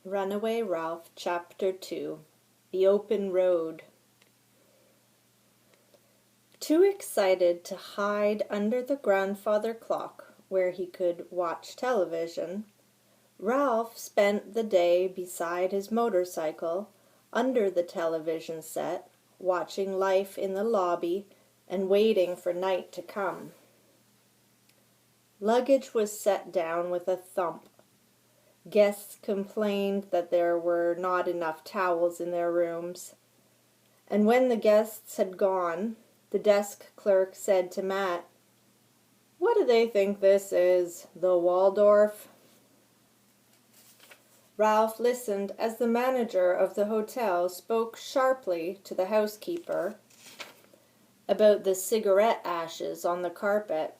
Runaway Ralph, Chapter 2. The Open Road. Too excited to hide under the grandfather clock where he could watch television, Ralph spent the day beside his motorcycle under the television set, watching life in the lobby and waiting for night to come. Luggage was set down with a thump. Guests complained that there were not enough towels in their rooms. And when the guests had gone, the desk clerk said to Matt, "What do they think this is, the Waldorf?" Ralph listened as the manager of the hotel spoke sharply to the housekeeper about the cigarette ashes on the carpet.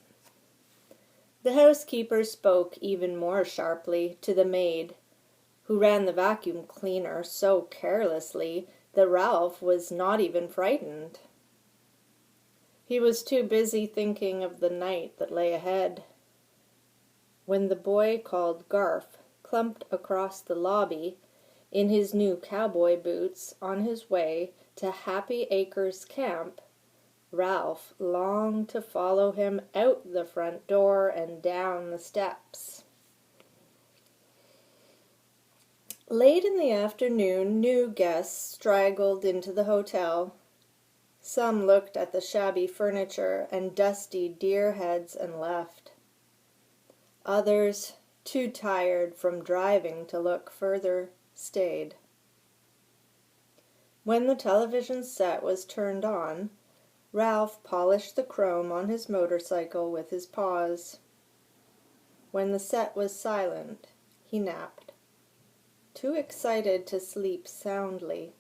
The housekeeper spoke even more sharply to the maid, who ran the vacuum cleaner so carelessly that Ralph was not even frightened. He was too busy thinking of the night that lay ahead. When the boy called Garf clumped across the lobby in his new cowboy boots on his way to Happy Acres Camp, Ralph longed to follow him out the front door and down the steps. Late in the afternoon, new guests straggled into the hotel. Some looked at the shabby furniture and dusty deer heads and left. Others, too tired from driving to look further, stayed. When the television set was turned on, Ralph polished the chrome on his motorcycle with his paws. When the set was silent, he napped, too excited to sleep soundly.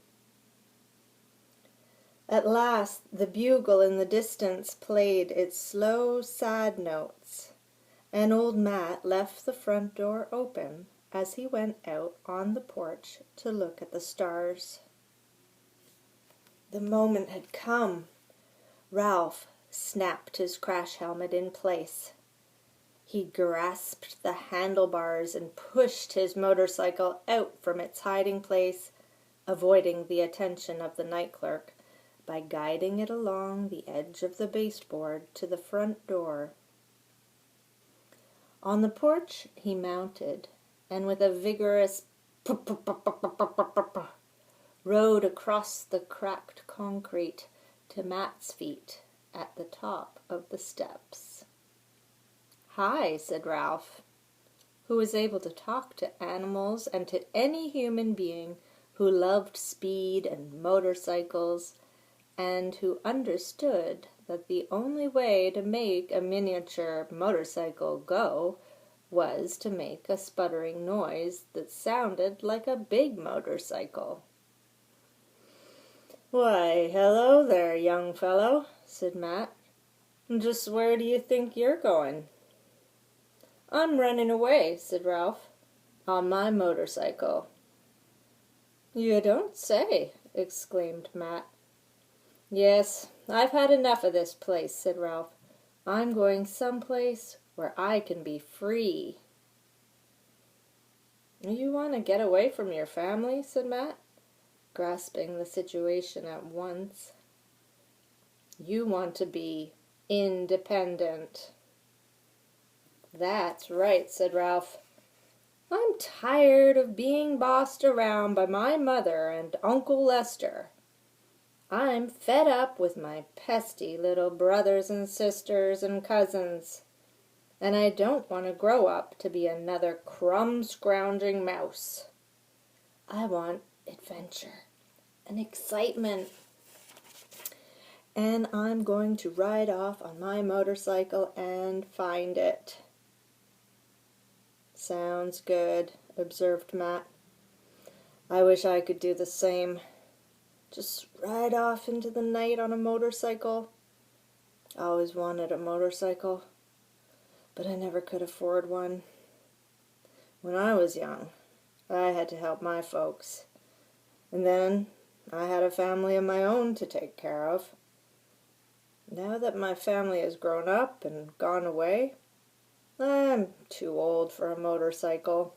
At last, the bugle in the distance played its slow, sad notes, and old Matt left the front door open as he went out on the porch to look at the stars. The moment had come. Ralph snapped his crash helmet in place. He grasped the handlebars and pushed his motorcycle out from its hiding place, avoiding the attention of the night clerk by guiding it along the edge of the baseboard to the front door. On the porch he mounted, and with a vigorous rode across the cracked concrete to Matt's feet at the top of the steps. "Hi," said Ralph, who was able to talk to animals and to any human being who loved speed and motorcycles, and who understood that the only way to make a miniature motorcycle go was to make a sputtering noise that sounded like a big motorcycle. "Why, hello there, young fellow," said Matt. "Just where do you think you're going?" "I'm running away," said Ralph, "on my motorcycle." "You don't say," exclaimed Matt. "Yes, I've had enough of this place," said Ralph. "I'm going someplace where I can be free." "You want to get away from your family?" said Matt, grasping the situation at once. "You want to be independent." "That's right," said Ralph. "I'm tired of being bossed around by my mother and Uncle Lester. I'm fed up with my pesky little brothers and sisters and cousins, and I don't want to grow up to be another crumb-scrounging mouse. I want adventure and excitement, and I'm going to ride off on my motorcycle and find it." "Sounds good," observed Matt. "I wish I could do the same. Just ride off into the night on a motorcycle. I always wanted a motorcycle, but I never could afford one. When I was young, I had to help my folks, and then I had a family of my own to take care of. Now that my family has grown up and gone away, I'm too old for a motorcycle."